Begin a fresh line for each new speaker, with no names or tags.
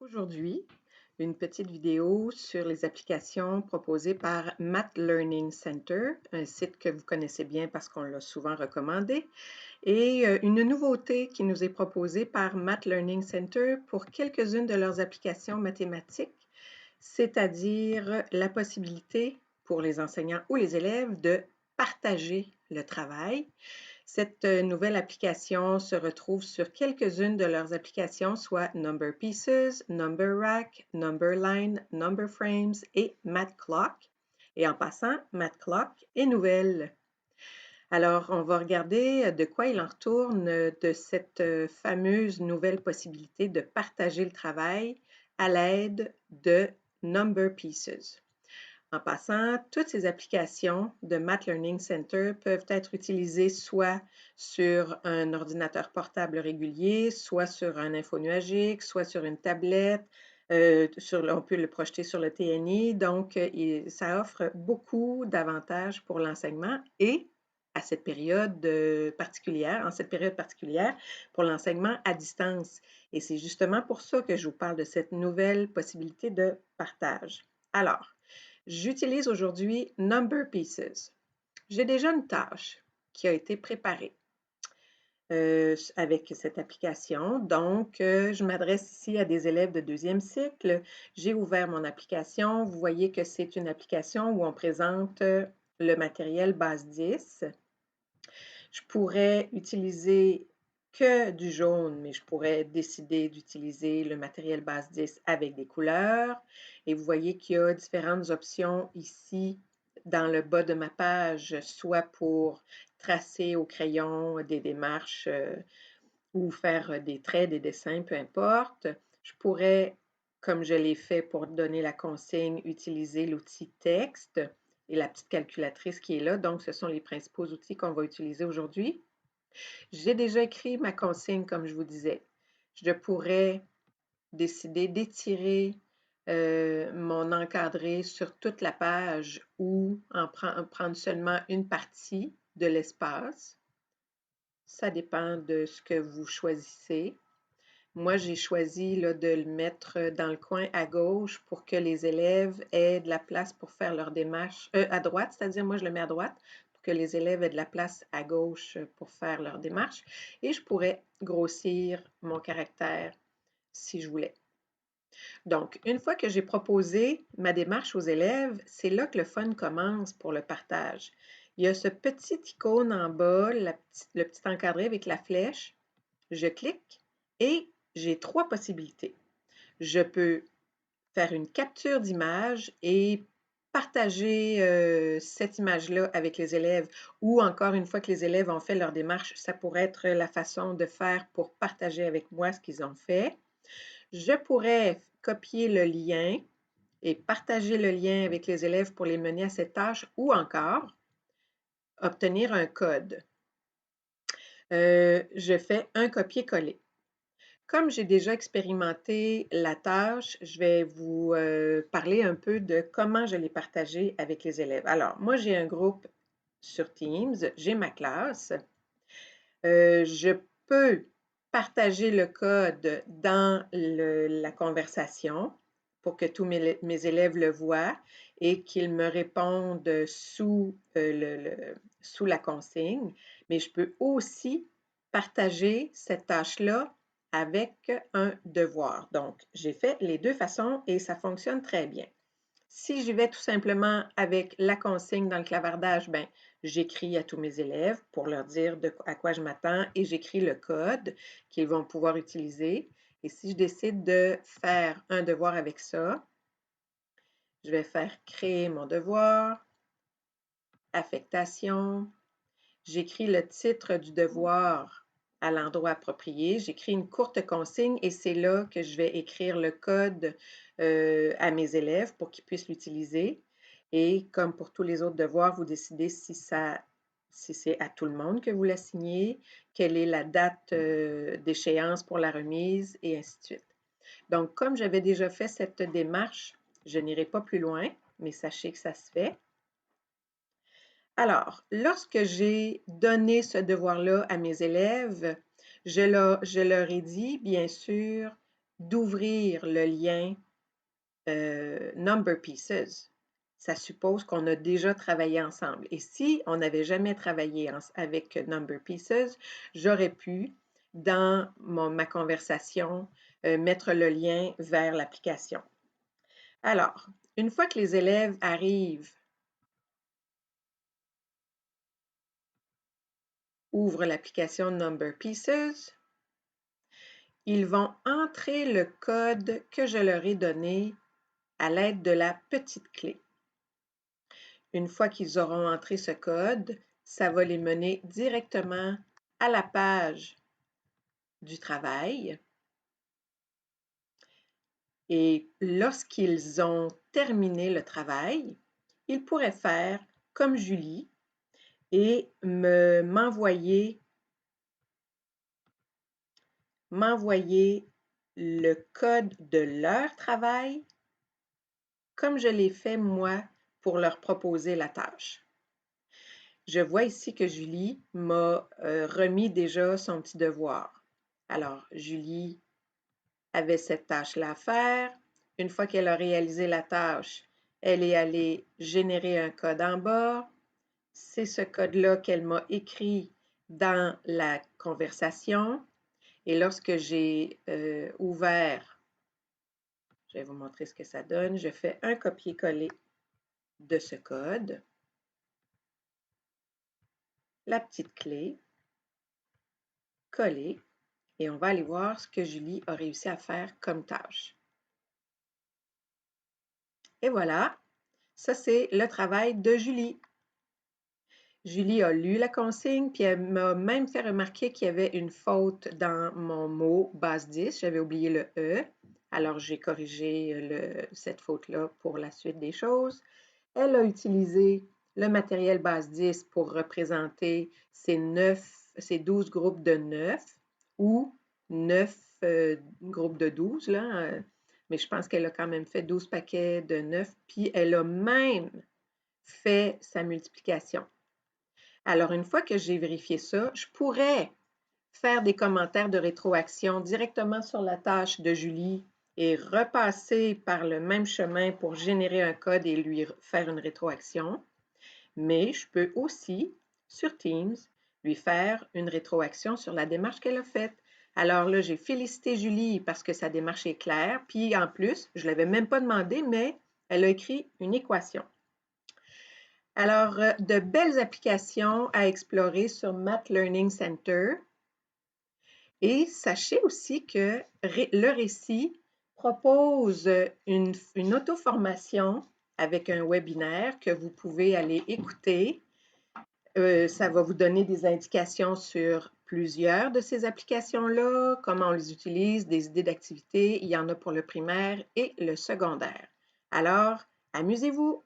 Aujourd'hui, une petite vidéo sur les applications proposées par Math Learning Center, un site que vous connaissez bien parce qu'on l'a souvent recommandé, et une nouveauté qui nous est proposée par Math Learning Center pour quelques-unes de leurs applications mathématiques, c'est-à-dire la possibilité pour les enseignants ou les élèves de partager le travail. Cette nouvelle application se retrouve sur quelques-unes de leurs applications, soit Number Pieces, Number Rack, Number Line, Number Frames et Math Clock. Et en passant, Math Clock est nouvelle. Alors, on va regarder de quoi il en retourne de cette fameuse nouvelle possibilité de partager le travail à l'aide de Number Pieces. En passant, toutes ces applications de Math Learning Center peuvent être utilisées soit sur un ordinateur portable régulier, soit sur un info nuagique, soit sur une tablette. On peut le projeter sur le TNI. Donc, ça offre beaucoup d'avantages pour l'enseignement et à cette période particulière, en cette période particulière, pour l'enseignement à distance. Et c'est justement pour ça que je vous parle de cette nouvelle possibilité de partage. Alors, j'utilise aujourd'hui Number Pieces. J'ai déjà une tâche qui a été préparée avec cette application. Donc, je m'adresse ici à des élèves de deuxième cycle. J'ai ouvert mon application. Vous voyez que c'est une application où on présente le matériel base 10. Je pourrais utiliser que du jaune, mais je pourrais décider d'utiliser le matériel base 10 avec des couleurs. Et vous voyez qu'il y a différentes options ici dans le bas de ma page, soit pour tracer au crayon des démarches ou faire des traits, des dessins, peu importe. Je pourrais, comme je l'ai fait pour donner la consigne, utiliser l'outil texte et la petite calculatrice qui est là. Donc, ce sont les principaux outils qu'on va utiliser aujourd'hui. J'ai déjà écrit ma consigne, comme je vous disais. Je pourrais décider d'étirer mon encadré sur toute la page ou en prendre seulement une partie de l'espace. Ça dépend de ce que vous choisissez. Moi, j'ai choisi là, de le mettre dans le coin à gauche pour que les élèves aient de la place pour faire leur démarche. À droite, c'est-à-dire moi, je le mets à droite pour que les élèves aient de la place à gauche pour faire leur démarche. Et je pourrais grossir mon caractère si je voulais. Donc, une fois que j'ai proposé ma démarche aux élèves, c'est là que le fun commence pour le partage. Il y a ce petit icône en bas, le petit encadré avec la flèche. Je clique et j'ai trois possibilités. Je peux faire une capture d'image et partager cette image-là avec les élèves ou encore une fois que les élèves ont fait leur démarche, ça pourrait être la façon de faire pour partager avec moi ce qu'ils ont fait. Je pourrais copier le lien et partager le lien avec les élèves pour les mener à cette tâche ou encore obtenir un code. Je fais un copier-coller. Comme j'ai déjà expérimenté la tâche, je vais vous parler un peu de comment je l'ai partagée avec les élèves. Alors, moi, j'ai un groupe sur Teams, j'ai ma classe. Je peux partager le code dans la conversation pour que tous mes élèves le voient et qu'ils me répondent sous la consigne. Mais je peux aussi partager cette tâche-là avec un devoir. Donc, j'ai fait les deux façons et ça fonctionne très bien. Si j'y vais tout simplement avec la consigne dans le clavardage, ben, j'écris à tous mes élèves pour leur dire à quoi je m'attends et j'écris le code qu'ils vont pouvoir utiliser. Et si je décide de faire un devoir avec ça, je vais faire créer mon devoir, affectation, j'écris le titre du devoir à l'endroit approprié, j'écris une courte consigne et c'est là que je vais écrire le code à mes élèves pour qu'ils puissent l'utiliser. Et comme pour tous les autres devoirs, vous décidez si c'est à tout le monde que vous l'assignez, quelle est la date d'échéance pour la remise et ainsi de suite. Donc, comme j'avais déjà fait cette démarche, je n'irai pas plus loin, mais sachez que ça se fait. Alors, lorsque j'ai donné ce devoir-là à mes élèves, je leur ai dit, bien sûr, d'ouvrir le lien Number Pieces, ça suppose qu'on a déjà travaillé ensemble. Et si on n'avait jamais travaillé avec Number Pieces, j'aurais pu, dans ma conversation, mettre le lien vers l'application. Alors, une fois que les élèves arrivent, ouvrent l'application Number Pieces, ils vont entrer le code que je leur ai donné à l'aide de la petite clé. Une fois qu'ils auront entré ce code, ça va les mener directement à la page du travail. Et lorsqu'ils ont terminé le travail, ils pourraient faire comme Julie et m'envoyer le code de leur travail comme je l'ai fait moi pour leur proposer la tâche. Je vois ici que Julie m'a remis déjà son petit devoir. Alors, Julie avait cette tâche-là à faire. Une fois qu'elle a réalisé la tâche, elle est allée générer un code en bas. C'est ce code-là qu'elle m'a écrit dans la conversation. Et lorsque j'ai ouvert, je vais vous montrer ce que ça donne, je fais un copier-coller de ce code, la petite clé, coller, et on va aller voir ce que Julie a réussi à faire comme tâche. Et voilà, ça c'est le travail de Julie. Julie a lu la consigne, puis elle m'a même fait remarquer qu'il y avait une faute dans mon mot base 10. J'avais oublié le E. Alors, j'ai corrigé cette faute-là pour la suite des choses. Elle a utilisé le matériel base 10 pour représenter ces 12 groupes de 9 ou 9 groupes de 12, là. Mais je pense qu'elle a quand même fait 12 paquets de 9, puis elle a même fait sa multiplication. Alors, une fois que j'ai vérifié ça, je pourrais faire des commentaires de rétroaction directement sur la tâche de Julie et repasser par le même chemin pour générer un code et lui faire une rétroaction. Mais je peux aussi, sur Teams, lui faire une rétroaction sur la démarche qu'elle a faite. Alors là, j'ai félicité Julie parce que sa démarche est claire. Puis en plus, je ne l'avais même pas demandé, mais elle a écrit une équation. Alors, de belles applications à explorer sur Math Learning Center. Et sachez aussi que le récit propose une auto-formation avec un webinaire que vous pouvez aller écouter. Ça va vous donner des indications sur plusieurs de ces applications-là, comment on les utilise, des idées d'activités. Il y en a pour le primaire et le secondaire. Alors, amusez-vous!